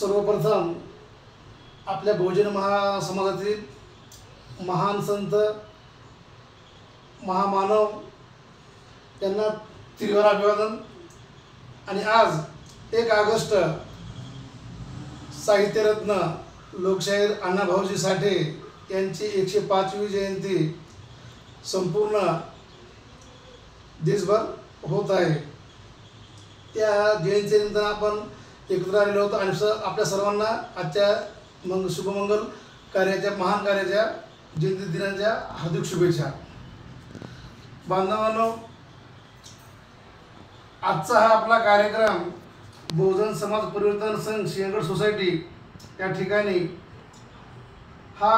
सर्वप्रथम आपल्या बहुजन महासमाजातील महान संत महामानव यांना त्रिवार अभिवादन। आणि आज 1 ऑगस्ट साहित्यरत्न लोकशाहीर अण्णाभाऊजी साठे यांची 105वी जयंती संपूर्ण देशभर होत आहे। त्या जयंतीनिमित्त आपण एकत्र आलेलो होतो आणि आपल्या सर्वांना आजच्या शुभमंगल कार्याच्या महान कार्याच्या जयंती दिनाच्या हार्दिक शुभेच्छा। बांधवांनो, आजचा हा आपला कार्यक्रम बहुजन समाज परिवर्तन संघ सिंहगड सोसायटी या ठिकाणी हा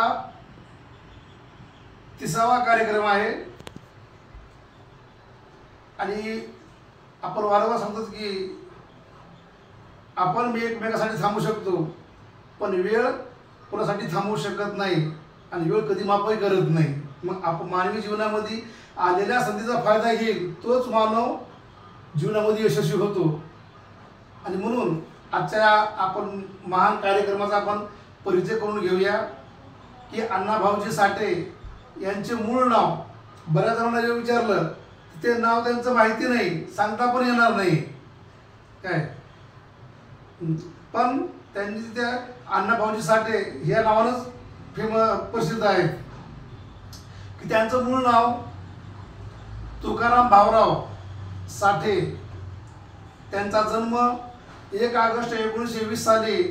30वा कार्यक्रम आहे। आणि आपण वारंवार सांगतो की आपण एकमेकांसाठी थांबू शकतो, पण वेळ कोणासाठी थांबवू शकत नाही आणि वेळ कधी माफही करत नाही। मग आपण मानवी जीवनामध्ये आलेल्या संधीचा फायदा घेईल तोच मानव जीवनामध्ये यशस्वी होतो। आणि म्हणून आजच्या आपण महान कार्यक्रमाचा आपण परिचय करून घेऊया की अण्णाभाऊजी साठे यांचे मूळ नाव बऱ्याच जणांना जे विचारलं ते नाव त्यांचं माहिती नाही, सांगता पण येणार नाही काय, पण त्यांनी त्या अण्णाभाऊजी साठे ह्या नावानंच प्रसिद्ध आहेत। की त्यांचं मूळ नाव तुकाराम भाऊराव साठे। त्यांचा जन्म 1 ऑगस्ट 1920 साली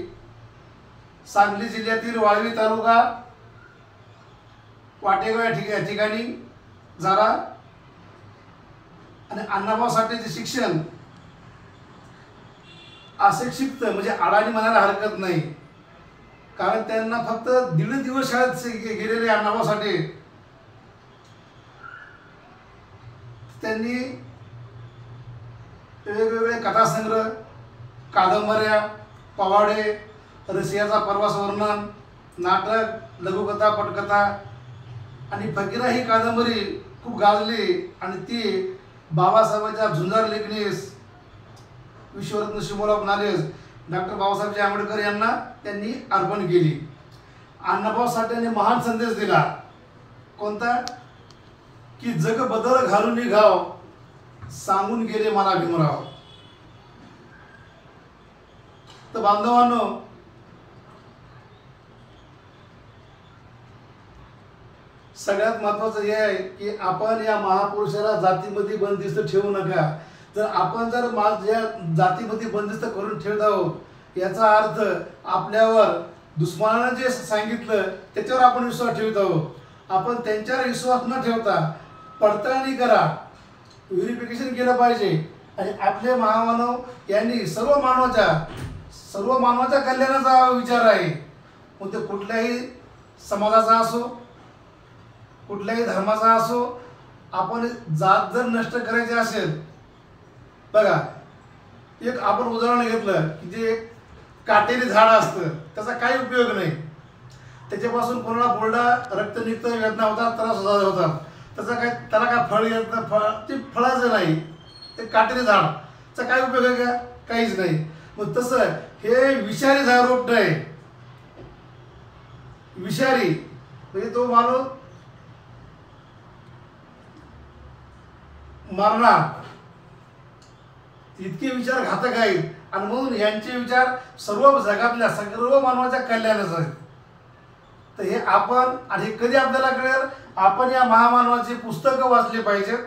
सांगली जिल्ह्यातील वाळवी तालुका वाटेगाव या ठिकाणी झाला। आणि अण्णाभाऊ साठेचे शिक्षण अशिक्षित म्हणजे अडाणी म्हणायला हरकत नाही, कारण त्यांना फक्त 1.5 दिवस शाळेत गेलेले अण्णाभाऊ साठे त्यांनी वेगवेगळे कथासंग्रह, कादंबऱ्या, पवाडे, रशियाचा प्रवास वर्णन, नाटक, लघुकथा, पटकथा आणि फकीरा ही कादंबरी खूप गाजली आणि ती बाबासाहेबांच्या झुंजार लेखणीस विश्वरत्न symbol of knowledge doctor Babasaheb Ambedkar यांना त्यांनी अर्पण केली। अण्णाभाऊ साठेंनी महान संदेश दिला, कोणता की जग बदल घालून निघाव सांगून गेले मला भीमराव। तर बांधवांनो, सगळ्यात महत्त्वाचं हे आहे की आपण या महापुरुषाला जातीमध्ये बंदिस्त ठेवू नका। जर आपण माझ्या जातीमध्ये बंदिस्त करून ठेवत आहोत याचा अर्थ आपल्यावर दुश्मनानं जे सांगितलं त्याच्यावर आपण विश्वास ठेवत आहोत। आपण त्यांच्यावर विश्वास न ठेवता पडताळणी करा, व्हेरिफिकेशन केलं पाहिजे। आणि आपले महामानव यांनी सर्व मानवाच्या कल्याणाचा विचार आहे। मग ते कुठल्याही समाजाचा असो, कुठल्याही धर्माचा असो, आपण जात जर नष्ट करायची असेल, बघा एक आपण उदाहरण घेतलं की जे एक काटेरी झाड असतं त्याचा काही उपयोग नाही, त्याच्यापासून कोणाला बोलडा रक्त निघतं, वेदना होतात, त्रास होतात, त्याला काय फळ येत ते फळाचं नाही, ते काटेरी झाडचा काय उपयोग आहे का? काहीच नाही। मग तसं हे विषारी झाड रोपट आहे, विषारी म्हणजे तो माणूस मारणार, इतके विचार घातक आहेत। आणि म्हणून यांचे विचार सर्व जगातल्या सर्व मानवाच्या कल्याणाचे आहेत। तर हे आपण आणि कधी आपल्याला कळेल, आपण या महामानवाची पुस्तकं वाचली पाहिजेत।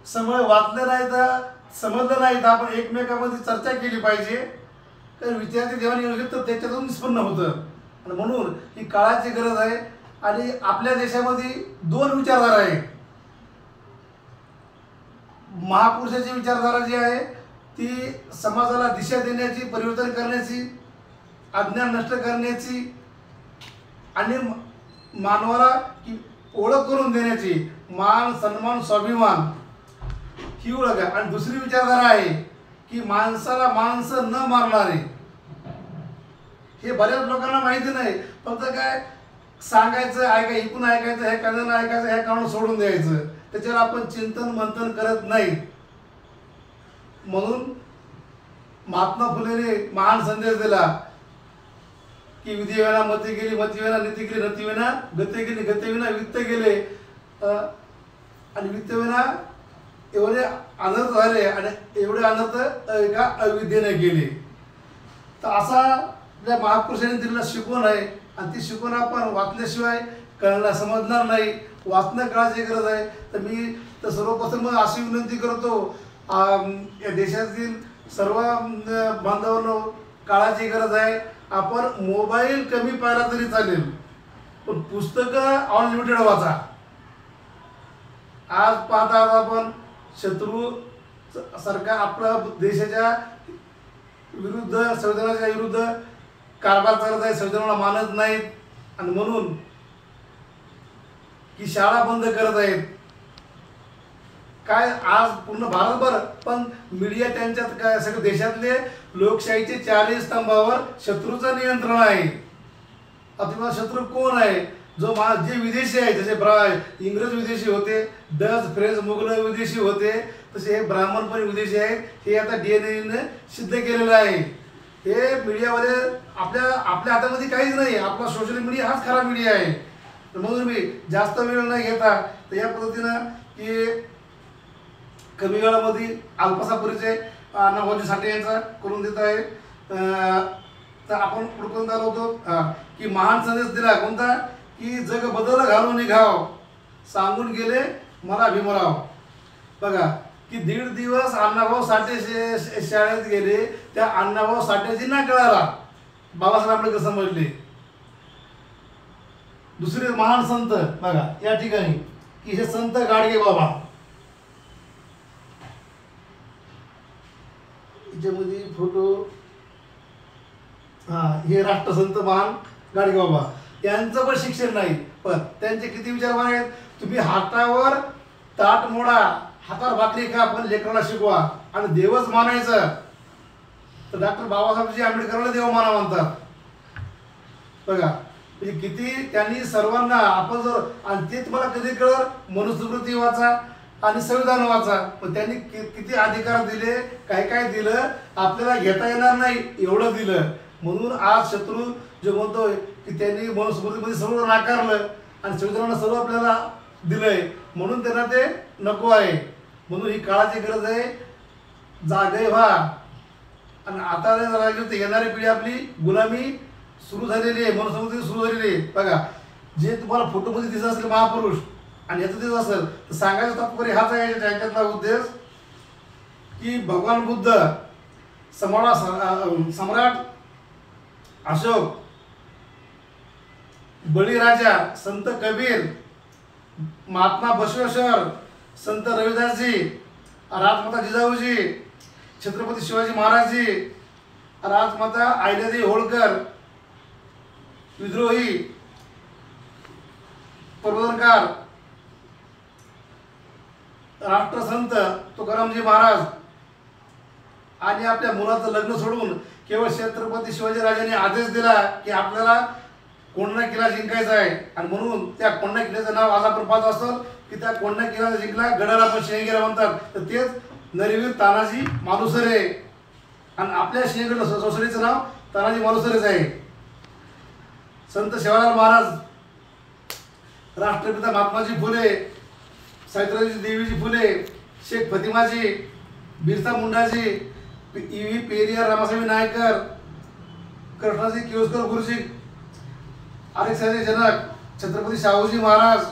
वाचले नाही तर समजलं नाही तर आपण एकमेकांमध्ये चर्चा केली पाहिजे, कारण विचाराची देवाणघेवाण तर त्याच्यातून निष्पन्न होतं। आणि म्हणून ही काळाची गरज आहे। आणि आपल्या देशामध्ये 2 विचारधारा आहेत। महापुरुषाची विचारधारा जी आहे ती समाजाला दिशा देण्याची, परिवर्तन करण्याची, अज्ञान नष्ट करण्याची आणि मानवाला की ओळख करून देण्याची, मान सन्मान स्वाभिमान ही ओळख आहे। आणि दुसरी विचारधारा आहे की माणसाला माणसं न मारणारे। हे बऱ्याच लोकांना माहिती नाही, फक्त काय सांगायचं, ऐकून ऐकायचं, हे कानानं ऐकायचं, हे कानानं सोडून द्यायचं, त्याच्यावर आपण चिंतन मंथन करत नाही। म्हणून महात्मा फुलेने महान संदेश दिला की विधिविना मती गेली, मतिविना नीती गेली, नतिविना गती गेली, गतिविना वित्त गेले, आणि वित्तविना एवढे अनर्थ झाले आणि एवढे अनर्थ एका अविद्येने गेले. तर असा आपल्या महापुरुषांनी दिलेला शिकवण आहे आणि ती शिकवण आपण वाचल्याशिवाय कळणार समजणार नाही. वाचणं काळाची गरज आहे. तर मी तर सर्वप्रथम अशी विनंती करतो या देशातील सर्व बांधवांनो, काळाची गरज आहे. आपण मोबाईल कमी पाहिला तरी चालेल, पण पुस्तकं अनलिमिटेड वाचा. आज पाहता आपण शत्रू सरकार आपल्या देशाच्या विरुद्ध, संविधानाच्या विरुद्ध कारभार करत आहे. संविधानाला मानत नाहीत आणि म्हणून की शाळा बंद करत आहेत. काय आज पूर्ण भारतभर, पण मीडिया त्यांच्यात काय सगळे देशातले लोकशाहीचे 40 स्तंभावर शत्रूचं नियंत्रण आहे. आता शत्रू कोण आहे? जो जे विदेशी आहे, जसे इंग्रज विदेशी होते, डच, फ्रेंच, मुघल विदेशी होते, तसे हे ब्राह्मण पण विदेशी आहेत. हे आता DNA सिद्ध केलेलं आहे. हे मीडियामध्ये आपल्या हातामध्ये काहीच नाही. आपला सोशल मीडिया हाच खरा मीडिया आहे. तर म्हणून मी जास्त वेळ न घेता तर या पद्धतीनं की कमी वेळामध्ये अल्पसा परिचय अण्णाभाऊ साठे यांचा करून देत आहे. तर आपण पुढे आलो होतो की महान संदेश दिला कोणता, की जग बदल घालून निघाव, सांगून गेले मला भीमराव. बघा की 1.5 दिवस अण्णाभाऊ साठे शाळेत गेले, त्या अण्णाभाऊ साठेची ना कळाला बाबासाहेब आंबेडकर समजले. दुसरे महान संत बघा या ठिकाणी की हे संत गाडगे बाबा, याच्यामध्ये फोटो, हे राष्ट्रसंत महान गाडगे बाबा. यांचं पण शिक्षण नाही, पण त्यांचे किती विचारवान आहेत. तुम्ही हातावर ताट मोडा, हातावर भाकरी खा, पण लेकराला शिकवा आणि देवच मानायचं. तर डॉक्टर बाबासाहेबजी आंबेडकरला देव माना म्हणतात. बघा म्हणजे किती त्यांनी सर्वांना आपण जर, आणि ते तुम्हाला कधी कळलं, मनुस्मृती वाचा आणि संविधान वाचा. पण त्यांनी किती अधिकार दिले, काय काय दिलं, आपल्याला घेता येणार नाही एवढं दिलं. म्हणून आज शत्रू जो म्हणतोय की त्यांनी मनुस्मृतीमध्ये सर्व नाकारलं आणि संविधानानं सर्व आपल्याला दिलंय, म्हणून त्यांना ते नको आहे. म्हणून ही काळाची गरज आहे. जागे व्हा. आणि आता येणारी पिढी आपली गुलामी सुरू झालेली आहे, मनुस्मृती सुरू झालेली आहे. बघा जे तुम्हाला फोटोमध्ये दिसत असेल महापुरुष आणि याचं दिसत असेल तर सांगायचं तात्पर्य हाच आहे त्यांच्यातला उद्देश की भगवान बुद्ध, सम्राट अशोक, बळीराजा, संत कबीर, महात्मा बसवेश्वर, संत रविदासजी, राजमाता जिजाऊजी, छत्रपती शिवाजी महाराजजी, राजमाता अहिल्यादेवी होळकर, विद्रोही प्रबोधनकार, राष्ट्रसंत तुकारामजी महाराज, आणि आपल्या मुलाचं लग्न सोडून केवळ छत्रपती शिवाजी राजांनी आदेश दिला की आपल्याला कोंढा किल्ला जिंकायचा आहे. आणि म्हणून त्या कोंढा किल्ल्याचं नाव आज आपण पाहत असतो की त्या कोंढा किल्ला जिंकला, गडाला आपण सिंहगड म्हणतात. तर तेच नरवीर तानाजी मालुसरे, आणि आपल्या सिंहगड सोसायटीचं नाव तानाजी मालुसरेच आहे. संत सेवालाल महाराज, राष्ट्रपिता महात्माजी फुले, सावित्रीबाई देवीजी फुले, शेख फतिमाजी, बिरसा मुंडाजी, E.V. पेरियार रामासाहेब नायकर, कृष्णाजी किर्लोस्कर गुरुजी, आर्यसमाजाचे जनक छत्रपती शाहूजी महाराज,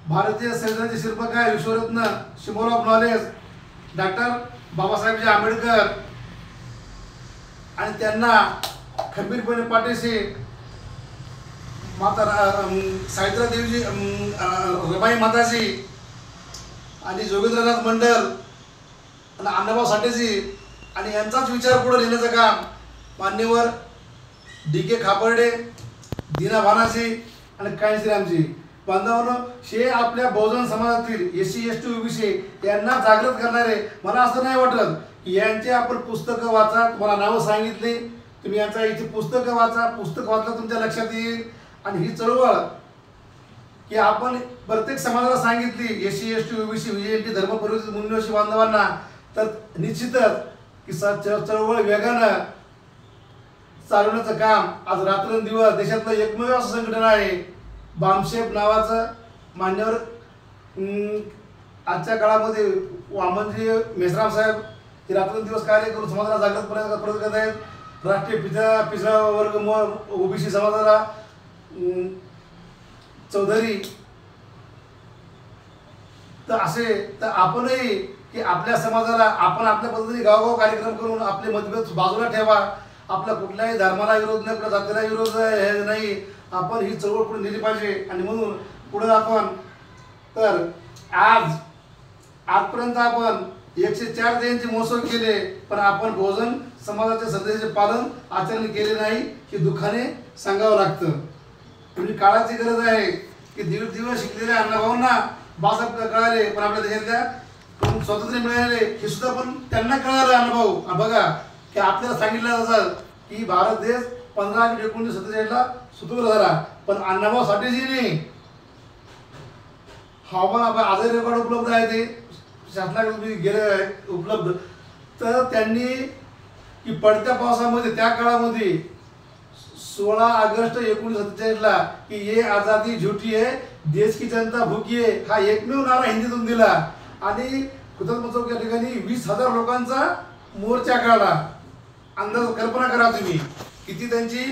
भारतीय संविधानाचे शिल्पकार विश्वरत्न symbol of knowledge doctor Babasaheb ji Ambedkar, आणि त्यांना खंबीरपणे पाठीशी माता सावित्रीबाई देवीजी, रमाई माताजी, आणि जोगेंद्रनाथ मंडल आणि अण्णाभाऊ साठेजी, आणि यांचाच विचार पुढे नेण्याचं काम मान्यवर D.K. खापर्डे, दीना भानाजी आणि काळीश्रीरामजी. बांधवांनो, हे आपल्या बहुजन समाजातील SC ST OBC यांना जागृत करणारे. मला असं नाही वाटत की यांचे आपण पुस्तकं वाचा, तुम्हाला नावं सांगितली, तुम्ही यांचा इथे पुस्तकं वाचा, पुस्तक वाचलं तुमच्या लक्षात येईल. आणि ही चळवळ की आपण प्रत्येक समाजाला सांगितली, SC ST OBC VJT धर्म परिवर्तित मुनिवंशी बांधवांना, तर निश्चितच की चळवळ वेगानं चालवण्याचं काम आज रात्रंदिवस देशातलं एकमेव असं संघटन आहे बामशेफ नावाचं मान्यवर आजच्या काळामध्ये वामनजी मेश्राम साहेब हे रात्रंदिवस कार्य करून समाजाला जागृत करत आहेत। राष्ट्रीय पिछड़ा वर्ग ओबीसी समाजाला चौधरी तर असे तर आपणही की आपल्या समाजाला आपण आपल्या पद्धतीने गावोगाव कार्यक्रम करून आपले मतभेद बाजूला ठेवा। आपल्या कुठल्याही धर्माला विरोध नाही, आपल्या जातीला विरोध हे नाही, आपण ही चळवळ पुढे नेली पाहिजे। आणि म्हणून पुढे आपण तर आजपर्यंत आपण 104 जयंती महोत्सव केले, पण आपण बहुजन समाजाच्या संदेशाचे पालन आचरण केले नाही हे दुःखाने सांगावं लागतं। म्हणजे काळाची गरज आहे की दीड दिवस शिकलेल्या अण्णाभाऊंना बासाहेब कळाले, पण आपल्या देशातल्या स्वातंत्र्य मिळाले हे सुद्धा पण त्यांना कळालं अण्णाभाऊ। बघा की आपल्याला सांगितलं जातं की भारत देश 15 ऑगस्ट 1947 स्वतंत्र झाला, पण अण्णाभाऊ साठेजींनी हवामान आपण आजही रेकॉर्ड उपलब्ध आहे ते शासनाकडे तुम्ही गेले उपलब्ध, तर त्यांनी की पडत्या पावसामध्ये त्या काळामध्ये 16 ऑगस्ट 1947 की ये आजादी झूठी है देश की जनता भूकी है हा एकमेव नारा हिंदीतून दिला आणि हुतात्मा चौक या ठिकाणी 20,000 लोकांचा मोर्चा काढला। अंदाज कल्पना करा तुम्ही किती त्यांची